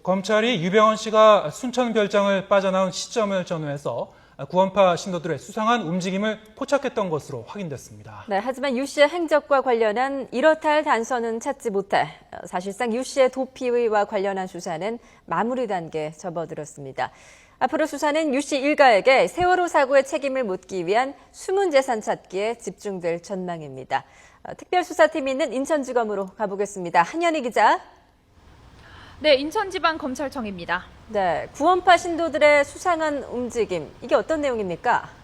검찰이 유병헌 씨가 순천별장을 빠져나온 시점을 전후해서 구원파 신도들의 수상한 움직임을 포착했던 것으로 확인됐습니다. 네, 하지만 유 씨의 행적과 관련한 이렇다 할 단서는 찾지 못해 사실상 유 씨의 도피와 관련한 수사는 마무리 단계에 접어들었습니다. 앞으로 수사는 유 씨 일가에게 세월호 사고의 책임을 묻기 위한 숨은 재산 찾기에 집중될 전망입니다. 특별수사팀이 있는 인천지검으로 가보겠습니다. 한현희 기자. 네, 인천지방검찰청입니다. 네, 구원파 신도들의 수상한 움직임, 이게 어떤 내용입니까?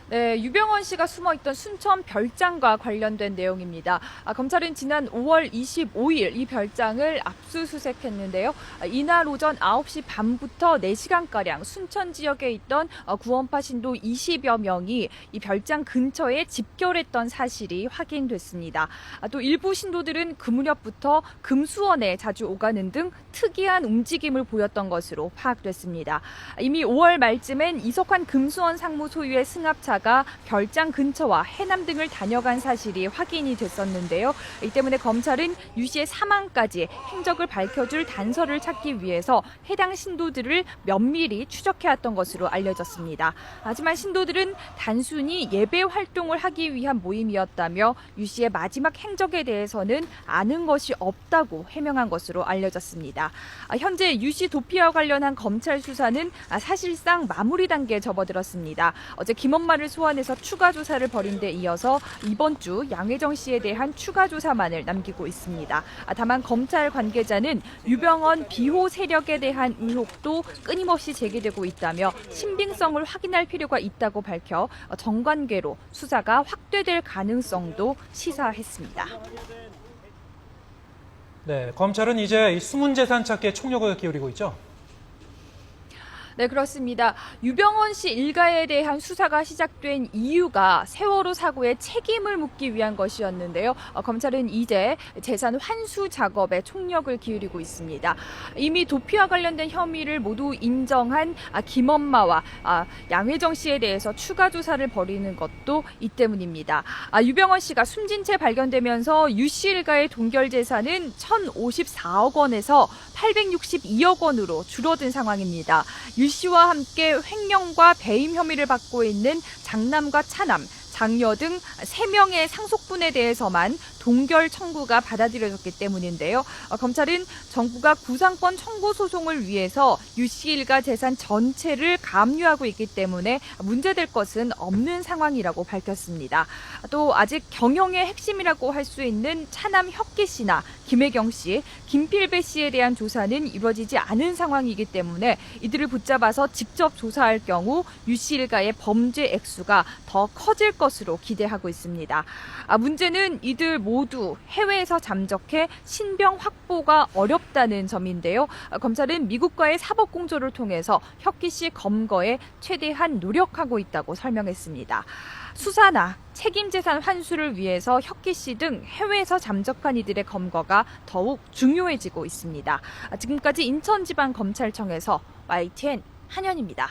네, 유병헌 씨가 숨어있던 순천 별장과 관련된 내용입니다. 검찰은 지난 5월 25일 이 별장을 압수수색했는데요. 이날 오전 9시 반부터 4시간가량 순천 지역에 있던 구원파 신도 20여 명이 이 별장 근처에 집결했던 사실이 확인됐습니다. 또 일부 신도들은 그 무렵부터 금수원에 자주 오가는 등 특이한 움직임을 보였던 것으로 파악됐습니다. 이미 5월 말쯤엔 이석환 금수원 상무 소유의 승합차 가 별장 근처와 해남 등을 다녀간 사실이 확인이 됐었는데요. 이 때문에 검찰은 유 씨의 사망까지 행적을 밝혀줄 단서를 찾기 위해서 해당 신도들을 면밀히 추적해왔던 것으로 알려졌습니다. 하지만 신도들은 단순히 예배 활동을 하기 위한 모임이었다며 유 씨의 마지막 행적에 대해서는 아는 것이 없다고 해명한 것으로 알려졌습니다. 현재 유 씨 도피와 관련한 검찰 수사는 사실상 마무리 단계에 접어들었습니다. 어제 김엄마를 소환해서 추가 조사를 벌인 데 이어서 이번 주 양혜정 씨에 대한 추가 조사만을 남기고 있습니다. 다만 검찰 관계자는 유병헌 비호 세력에 대한 의혹도 끊임없이 제기되고 있다며 신빙성을 확인할 필요가 있다고 밝혀 정관계로 수사가 확대될 가능성도 시사했습니다. 네, 검찰은 이제 이 숨은 재산 찾기에 총력을 기울이고 있죠. 네, 그렇습니다. 유병헌 씨 일가에 대한 수사가 시작된 이유가 세월호 사고의 책임을 묻기 위한 것이었는데요. 검찰은 이제 재산 환수 작업에 총력을 기울이고 있습니다. 이미 도피와 관련된 혐의를 모두 인정한 김엄마와 양혜정 씨에 대해서 추가 조사를 벌이는 것도 이 때문입니다. 유병헌 씨가 숨진 채 발견되면서 유 씨 일가의 동결 재산은 1,054억 원에서 862억 원으로 줄어든 상황입니다. 유 씨와 함께 횡령과 배임 혐의를 받고 있는 장남과 차남, 장녀 등 3명의 상속분에 대해서만 동결 청구가 받아들여졌기 때문인데요. 검찰은 정부가 구상권 청구 소송을 위해서 유 씨 일가 재산 전체를 감유하고 있기 때문에 문제될 것은 없는 상황이라고 밝혔습니다. 또 아직 경영의 핵심이라고 할 수 있는 차남 혁기 씨나 김혜경 씨, 김필배 씨에 대한 조사는 이루어지지 않은 상황이기 때문에 이들을 붙잡아서 직접 조사할 경우 유 씨 일가의 범죄 액수가 더 커질 것으로 기대하고 있습니다. 문제는 이들 모두 해외에서 잠적해 신병 확보가 어렵다는 점인데요. 검찰은 미국과의 사법 공조를 통해서 혁기 씨 검거에 최대한 노력하고 있다고 설명했습니다. 수사나 책임 재산 환수를 위해서 혁기 씨 등 해외에서 잠적한 이들의 검거가 더욱 중요해지고 있습니다. 지금까지 인천지방검찰청에서 YTN 한현입니다.